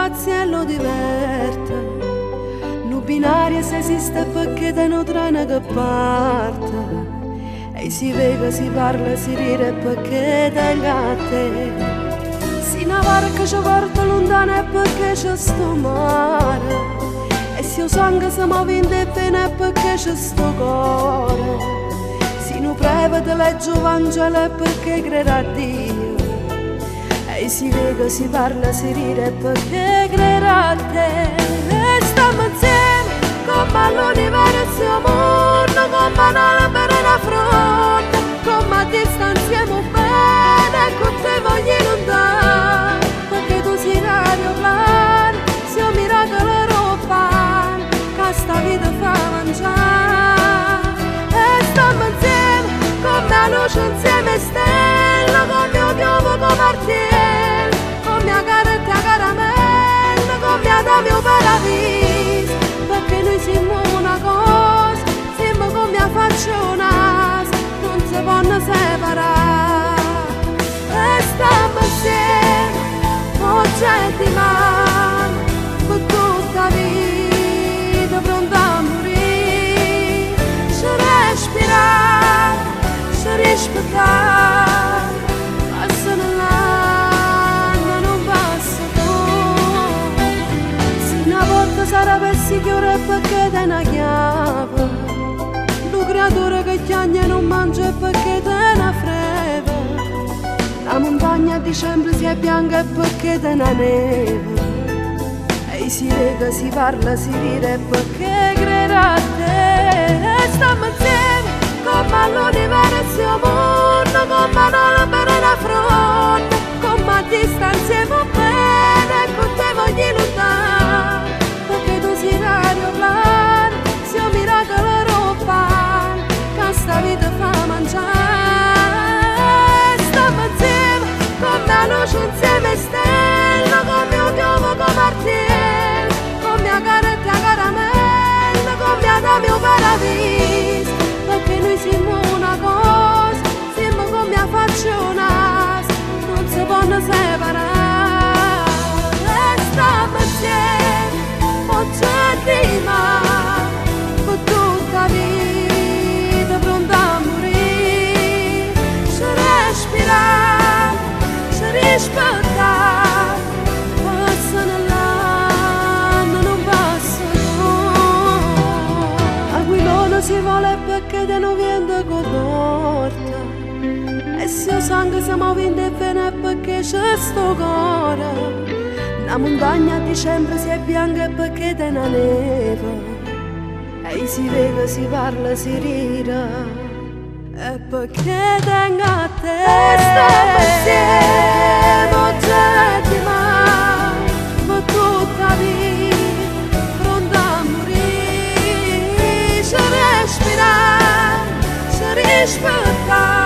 pazzi lo diverte. Nu binario se esiste perché te non trena che parte. E si vede, si parla, si ride perché te gatte. Si una barca ci porta lontana è perché c'è sto mare. E se il sangue si muove in te è perché c'è sto cuore. Si nu preve te legge Vangelo è perché crede a Dio. E si vede, si parla, si ride perché crede a te. E stiamo insieme come all'universo mondo, come un'albero in fronte, come a distanziamo bene e con te voglio lontano. Perché tu sei l'aeroplano, sei un miracolo romano, che sta vita fa mangiare. E stiamo insieme come la luce insieme stella, come il piove come artiglio, come la caretta caramella, come la mio paradiso. Perché noi siamo una cosa, siamo come la faccia una, non si possono separare. E stiamo insieme, oggi e dimani, per tutta la vita, pronta a morire. Ci respirare, ci rispettare, passano l'anno, non passa tu. Se una volta sarà per sicuro perché te ne chiave, lo creatore che chiagna non mangia perché te ne freva. La montagna a dicembre si è bianca perché te ne neve. E si vede, si parla, si ride perché crede a te. E stiamo insieme come all'universo mondo, come un'albero in fronte, come a distanziamo bene e con te voglio lontano. Perché tu sei l'aeroplano, sei un miracolo romano, che sta vita fa mangiare. Stiamo insieme come la luce insieme stella, come un piove come artiglio, come la caretta caramella, come la mio paradiso. Perché noi siamo una cosa, siamo come la faccia una, non si possono separare. E stiamo insieme, oggi e dimani, per tutta la vita, pronta a morire. Ci respirare, ci rispettare, passano l'anno, non passa tu. Aquilone si vuole perché te non viene con torta. E se il sangue si muove in te bene perché c'è sto cuore. La montagna a dicembre si è bianca perché te ne neve. E si vede, si parla, si ride, e perché tengo a te. E stiamo insieme oggi e dimani, per tutta la vita, pronta a morire. Ci respirare, ci rispettare.